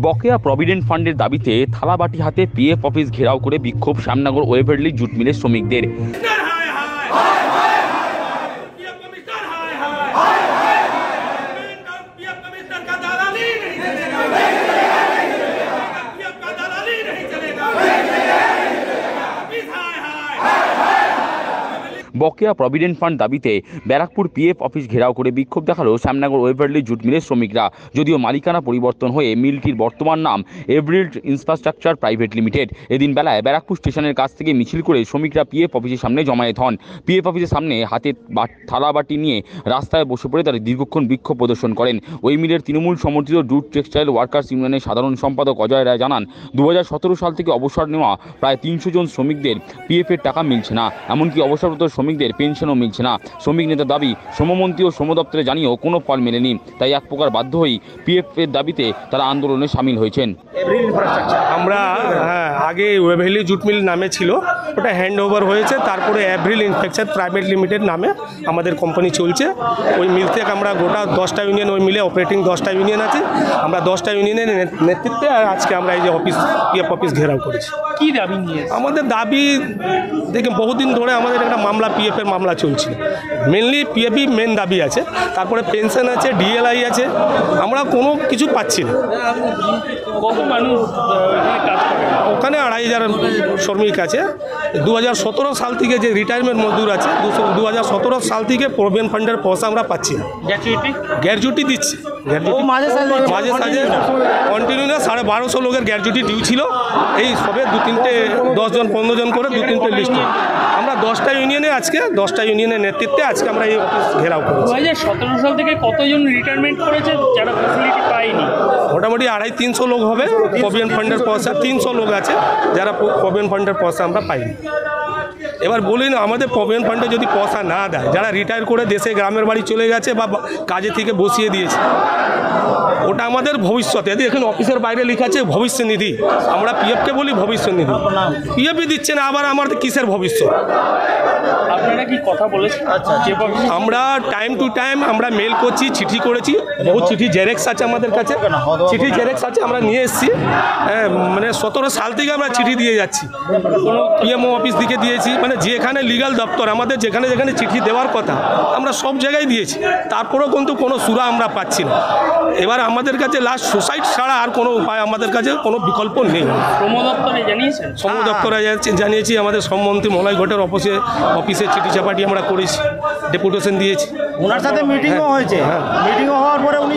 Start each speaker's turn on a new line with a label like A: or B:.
A: বকেয়া প্রভিডেন্ট ফান্ডের দাবিতে থালাবাটি হাতে পিএফ অফিস ঘেরাও করে বিক্ষোভ শ্যামনগর ওয়েভারলি জুট মিলের শ্রমিকদের। বকেয়া প্রভিডেন্ট ফান্ড দাবিতে ব্যারাকপুর পিএফ অফিস ঘেরাও করে বিক্ষোভ দেখালো শ্যামনগর ওয়েভারলি জুট মিলের শ্রমিকরা। যদিও মালিকানা পরিবর্তন হয়ে মিলটির বর্তমান নাম এভরিল্ড ইনফ্রাস্ট্রাকচার প্রাইভেট লিমিটেড। এদিন বেলায় ব্যারাকপুর স্টেশনের কাছ থেকে মিছিল করে শ্রমিকরা পিএফ অফিসের সামনে জমায়েত হন। পিএফ অফিসের সামনে হাতে থালাবাটি নিয়ে রাস্তায় বসে পড়ে তারা দীর্ঘক্ষণ বিক্ষোভ প্রদর্শন করেন। ওই মিলের তৃণমূল সমর্থিত জুট টেক্সটাইল ওয়ার্কার্স ইউনিয়নের সাধারণ সম্পাদক অজয় রায় জানান, 2017 সাল থেকে অবসর নেওয়া প্রায় 300 জন শ্রমিকদের পিএফের টাকা মিলছে না, এমনকি অবসররত শ্রমিকদের পেনশনও মিলছে না। শ্রমিক নেতার দাবি, শ্রমমন্ত্রী ও শ্রম দপ্তরে জানিয়েও কোনো ফল মেলেনি। তাই এক প্রকার বাধ্য হয়েই পিএফের দাবিতে তারা আন্দোলনে সামিল হয়েছেন।
B: আমরা আগে ওয়েভারলি জুট মিল নামে ছিল, ওটা হ্যান্ড ওভার হয়েছে, তারপরে এভরিল ইনফ্রাস্ট্রাকচার প্রাইভেট লিমিটেড নামে আমাদের কোম্পানি চলছে। ওই মিল থেকে আমরা গোটা 10টা ইউনিয়ন, ওই মিলে অপারেটিং 10টা ইউনিয়ন আছে, আমরা 10টা ইউনিয়নের নেতৃত্বে আজকে আমরা এই যে পিএফ অফিস ঘেরাও করেছি।
C: কি দাবি নিয়ে?
B: আমাদের দাবি দেখে বহুদিন ধরে আমাদের একটা মামলা, পিএফের মামলা চলছে। মেনলি পিএফই মেন দাবি আছে, তারপরে পেনশন আছে, ডিএলআই আছে, আমরা কোনো কিছু পাচ্ছি না।
C: কত মানুষ কাজ করে
B: ওখানে? 2,500 শ্রমিক আছে। 2017 সাল থেকে যে রিটায়ারমেন্ট মজদুর আছে, 2017 সাল থেকে প্রভিডেন্ট ফান্ডের পয়সা আমরা পাচ্ছি না। গ্র্যাচুইটি দিচ্ছি, মাঝে সাঝে কন্টিনিউ না। 1250 লোকের গ্র্যাচুইটি ডিউ ছিল। এই সবে 10 জন 15 জন করে 2-3টে লিস্ট। আমরা 10টা ইউনিয়নে আজকে 10টা ইউনিয়নের নেতৃত্বে আজকে আমরা এই অফিস ঘেরাও করেছি।
C: 2017 সাল থেকে কতজন রিটায়ারমেন্ট করেছে যারা ফ্যাসিলিটি পায়নি?
B: মোটামুটি 250-300 লোক হবে। প্রভিডেন্ট ফান্ডের পয়সা 300 লোক আছে যারা প্রভিডেন্ট ফান্ডের পয়সা আমরা পাইনি। এবার বলি না, আমাদের প্রভিডেন্ট ফান্ডে যদি পয়সা না দেয়, যারা রিটায়ার করে দেশে গ্রামের বাড়ি চলে গেছে বা কাজে থেকে বসিয়ে দিয়েছে, ওটা আমাদের ভবিষ্যতে। এখানে অফিসের বাইরে লেখা আছে ভবিষ্য নিধি, আমরা পিএফকে বলি ভবিষ্য নিধি। পিএফই দিচ্ছে না, আবার আমাদের কিসের ভবিষ্যৎ?
C: আপনারা কি কথা বলেছেন?
B: আমরা টাইম টু টাইম আমরা মেল করছি, চিঠি করেছি, বহু চিঠি জেরেক্স আছে আমাদের কাছে, চিঠি জেরেক্স আছে, আমরা নিয়ে এসেছি। মানে 17 সাল থেকে আমরা চিঠি দিয়ে যাচ্ছি, পিএমও অফিস দিকে দিয়েছি, মানে যেখানে লিগাল দপ্তর আমাদের যেখানে যেখানে চিঠি দেওয়ার কথা আমরা সব জায়গায় দিয়েছি, তারপরেও কিন্তু কোনো সুরা আমরা পাচ্ছি না। এবার আমাদের কাছে লাস্ট সুসাইড ছাড়া আর কোনো উপায় আমাদের কাছে কোনো বিকল্প নেই।
C: শ্রম দপ্তরে জানিয়েছেন?
B: শ্রম দপ্তরে জানিয়েছি, আমাদের শ্রমমন্ত্রী মলয় ঘটের অফিসে চিঠি চাপাটি আমরা করেছি, ডেপুটেশন দিয়েছি।
D: ওনার সাথে মিটিংও হয়েছে, মিটিংও হওয়ার পরে উনি